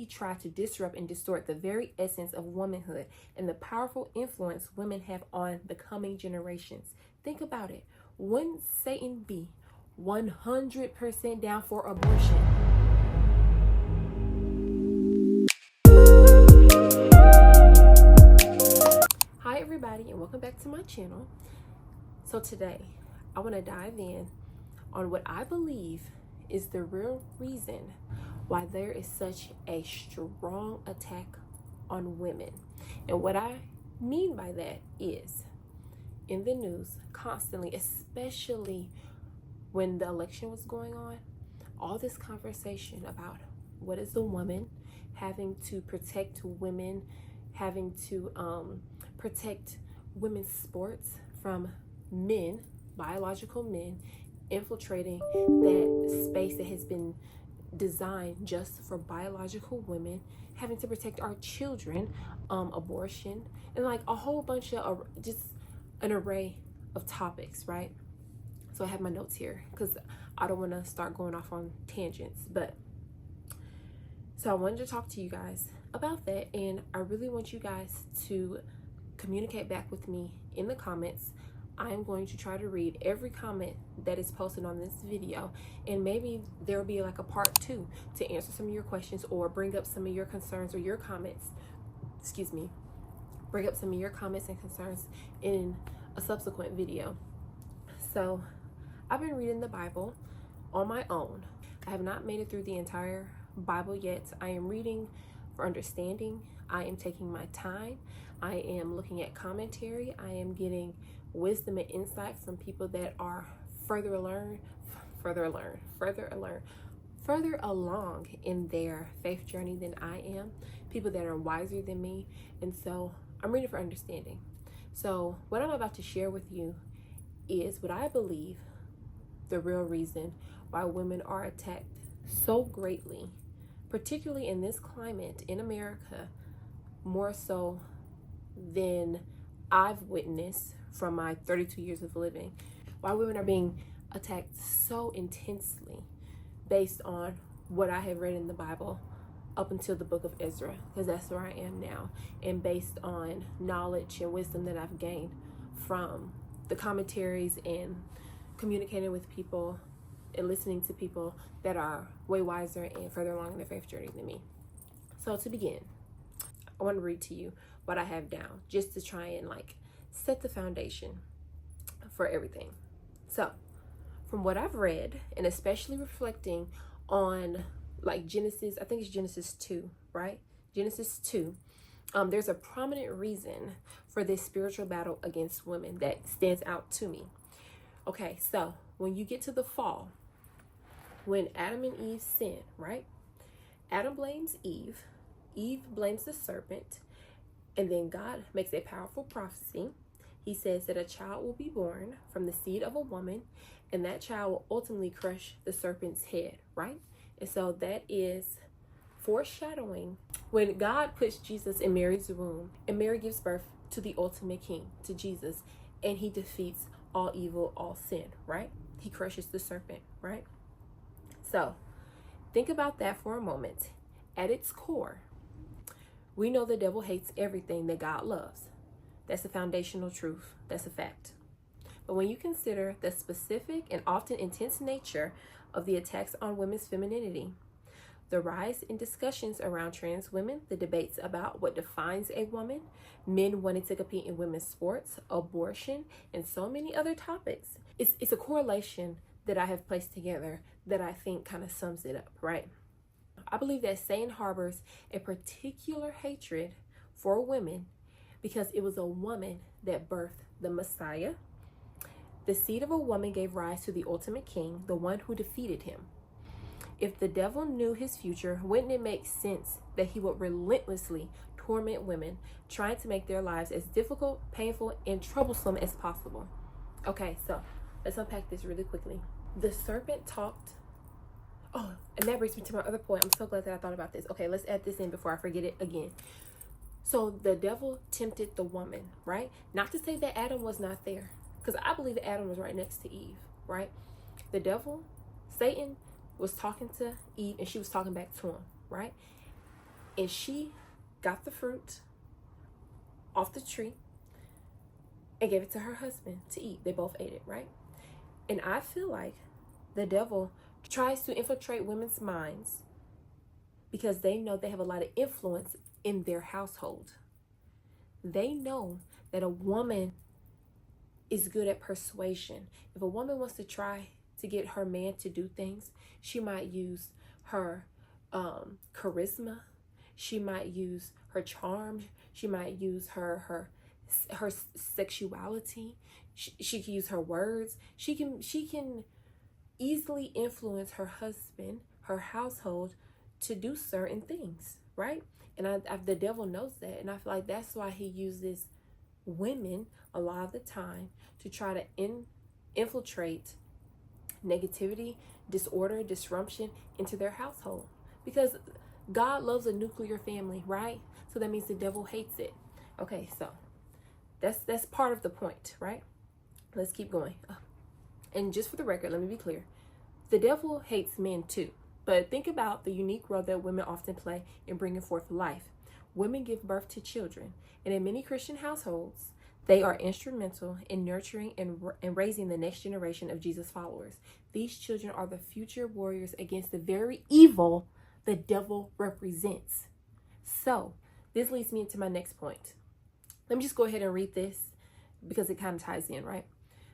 he tried to disrupt and distort the very essence of womanhood and the powerful influence women have on the coming generations. Think about it. Wouldn't Satan be 100% down for abortion? Hi everybody, and welcome back to my channel. So today I want to dive in on what I believe is the real reason why there is such a strong attack on women. And what I mean by that is, in the news constantly, especially when the election was going on, all this conversation about what is the woman, having to protect women, having to protect women's sports from men, biological men, infiltrating that space that has been designed just for biological women, having to protect our children, abortion, and like a whole bunch of just an array of topics, right? So I have my notes here because I don't want to start going off on tangents, but so I wanted to talk to you guys about that, and I really want you guys to communicate back with me in the comments. I'm going to try to read every comment that is posted on this video, and maybe there'll be like a part 2 to answer some of your questions or bring up some of your concerns or your comments. Bring up some of your comments and concerns in a subsequent video. So I've been reading the Bible on my own. I have not made it through the entire Bible yet. I am reading for understanding. I am taking my time. I am looking at commentary. I am getting wisdom and insight from people that are further along in their faith journey than I am, people that are wiser than me. And so I'm reading for understanding. So what I'm about to share with you is what I believe the real reason why women are attacked so greatly, particularly in this climate in America, more so than I've witnessed from my 32 years of living, why women are being attacked so intensely based on what I have read in the Bible up until the book of Ezra, because that's where I am now, and based on knowledge and wisdom that I've gained from the commentaries and communicating with people and listening to people that are way wiser and further along in their faith journey than me. So to begin, I want to read to you what I have down just to try and like set the foundation for everything. So from what I've read, and especially reflecting on like Genesis, I think it's Genesis 2, right? Genesis 2. There's a prominent reason for this spiritual battle against women that stands out to me. Okay, so when you get to the fall, when Adam and Eve sin, right? Adam blames Eve, Eve blames the serpent, and then God makes a powerful prophecy. He says that a child will be born from the seed of a woman, and that child will ultimately crush the serpent's head, right? And so that is foreshadowing when God puts Jesus in Mary's womb, and Mary gives birth to the ultimate king, to Jesus, and he defeats all evil, all sin, right? He crushes the serpent, right? So think about that for a moment. At its core, we know the devil hates everything that God loves. That's a foundational truth. That's a fact. But when you consider the specific and often intense nature of the attacks on women's femininity, the rise in discussions around trans women, the debates about what defines a woman, men wanting to compete in women's sports, abortion, and so many other topics, it's a correlation that I have placed together that I think kind of sums it up, right? I believe that Satan harbors a particular hatred for women because it was a woman that birthed the Messiah. The seed of a woman gave rise to the ultimate king, the one who defeated him. If the devil knew his future, wouldn't it make sense that he would relentlessly torment women, trying to make their lives as difficult, painful, and troublesome as possible? Okay, so let's unpack this really quickly. The serpent talked. Oh, and that brings me to my other point. I'm so glad that I thought about this. Okay, let's add this in before I forget it again. So the devil tempted the woman, right? Not to say that Adam was not there, because I believe Adam was right next to Eve, right? The devil, Satan, was talking to Eve and she was talking back to him, right? and she got the fruit off the tree and gave it to her husband to eat. They both ate it, right? And I feel like the devil tries to infiltrate women's minds because they know they have a lot of influence in their household. They know that a woman is good at persuasion. If a woman wants to try to get her man to do things, she might use her charisma. She might use her charm. She might use her sexuality. She can use her words. She can easily influence her husband, her household, to do certain things, right? And the devil knows that, and I feel like that's why he uses women a lot of the time to try to infiltrate negativity, disorder, disruption into their household. Because God loves a nuclear family, right? So that means the devil hates it. Okay, so that's part of the point, right? Let's keep going. And just for the record, let me be clear. The devil hates men too. But think about the unique role that women often play in bringing forth life. Women give birth to children, and in many Christian households, they are instrumental in nurturing and raising the next generation of Jesus followers. These children are the future warriors against the very evil the devil represents. So, this leads me into my next point. Let me just go ahead and read this because it kind of ties in, right?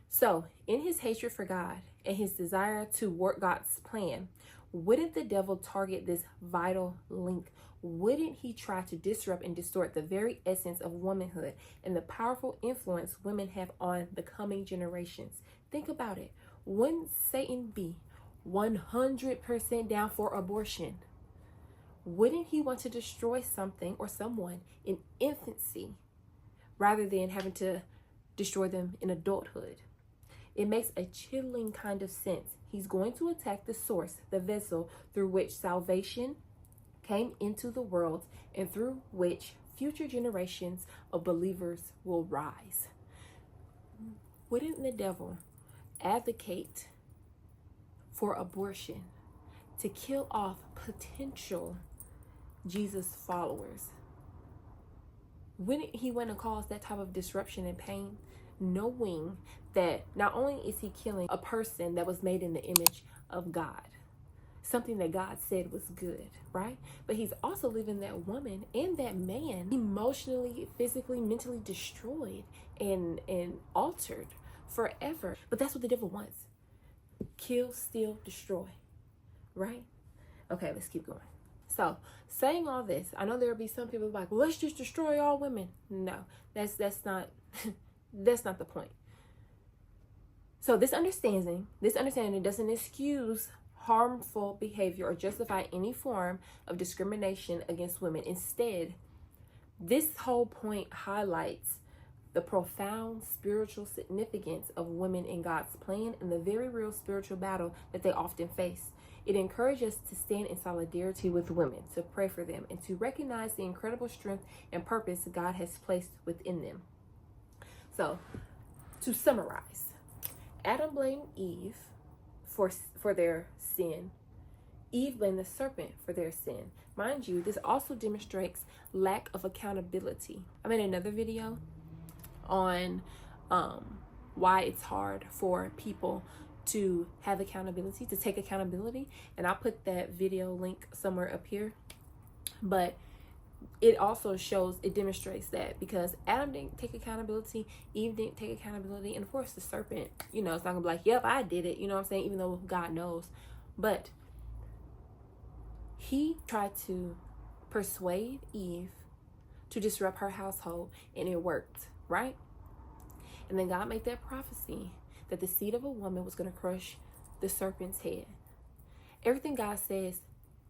So, in his hatred for God and his desire to work God's plan, wouldn't the devil target this vital link? Wouldn't he try to disrupt and distort the very essence of womanhood and the powerful influence women have on the coming generations? Think about it. Wouldn't Satan be 100% down for abortion? Wouldn't he want to destroy something or someone in infancy rather than having to destroy them in adulthood? It makes a chilling kind of sense. He's going to attack the source, the vessel through which salvation came into the world and through which future generations of believers will rise. Wouldn't the devil advocate for abortion to kill off potential Jesus followers? Wouldn't he want to cause that type of disruption and pain, knowing that not only is he killing a person that was made in the image of God, something that God said was good, right? But he's also leaving that woman and that man emotionally, physically, mentally destroyed and altered forever. But that's what the devil wants. Kill, steal, destroy, right? Okay, let's keep going. So, saying all this, I know there'll be some people like, well, let's just destroy all women. No, that's not that's not the point. So this understanding doesn't excuse harmful behavior or justify any form of discrimination against women. Instead, this whole point highlights the profound spiritual significance of women in God's plan and the very real spiritual battle that they often face. It encourages us to stand in solidarity with women, to pray for them, and to recognize the incredible strength and purpose God has placed within them. So, to summarize, Adam blamed Eve for their sin. Eve blamed the serpent for their sin. Mind you, this also demonstrates lack of accountability. I made another video on why it's hard for people to have accountability, to take accountability, and I'll put that video link somewhere up here. But it also demonstrates that because Adam didn't take accountability, Eve didn't take accountability, and of course the serpent, it's not gonna be like, yep, I did it, you know what I'm saying, even though God knows. But he tried to persuade Eve to disrupt her household, and it worked, right? And then God made that prophecy that the seed of a woman was going to crush the serpent's head. Everything God says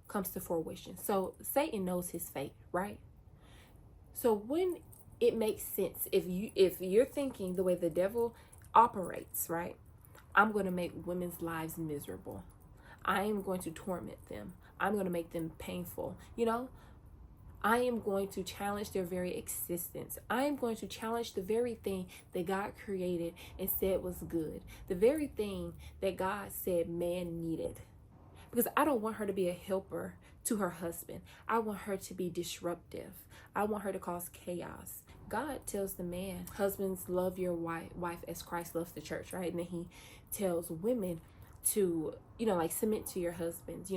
comes to fruition. So Satan knows his fate, right? So when it makes sense, if you're thinking the way the devil operates, right? I'm going to make women's lives miserable. I am going to torment them. I'm going to make them painful. I am going to challenge their very existence. I am going to challenge the very thing that God created and said was good. The very thing that God said man needed. because I don't want her to be a helper to her husband. I want her to be disruptive. I want her to cause chaos. God tells the man, husbands, love your wife as Christ loves the church, right? And then he tells women to, like submit to your husbands,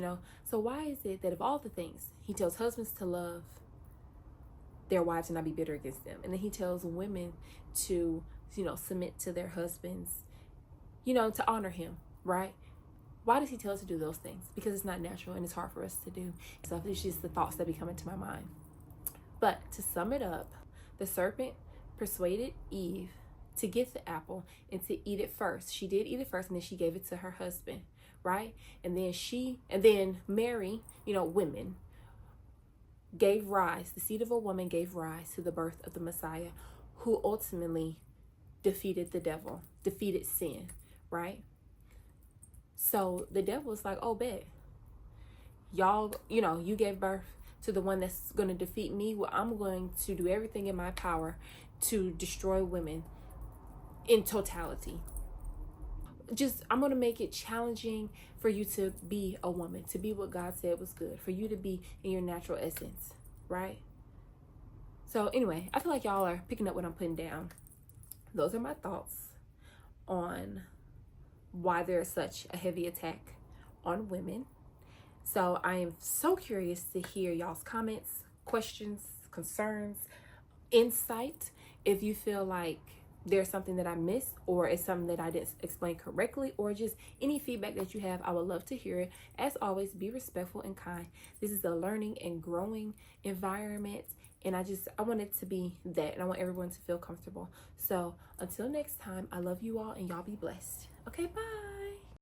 So why is it that of all the things, he tells husbands to love their wives and not be bitter against them, and then he tells women to, submit to their husbands, to honor him, right? Why does he tell us to do those things? Because it's not natural and it's hard for us to do. So it's just the thoughts that be coming to my mind. But to sum it up, the serpent persuaded Eve to get the apple and to eat it first. She did eat it first, and then she gave it to her husband, right? And then Mary, women, gave rise, the seed of a woman gave rise to the birth of the Messiah, who ultimately defeated the devil, defeated sin, right? So the devil is like, oh, bet. Y'all, you gave birth to the one that's going to defeat me. Well, I'm going to do everything in my power to destroy women in totality. I'm going to make it challenging for you to be a woman, to be what God said was good, for you to be in your natural essence, right? So anyway, I feel like y'all are picking up what I'm putting down. Those are my thoughts on why there is such a heavy attack on women. So I am so curious to hear y'all's comments, questions, concerns, insight. If you feel like there's something that I missed, or it's something that I didn't explain correctly, or just any feedback that you have, I would love to hear it. As always, be respectful and kind. This is a learning and growing environment, and I want it to be that, and I want everyone to feel comfortable. So until next time, I love you all, and y'all be blessed. Okay, bye.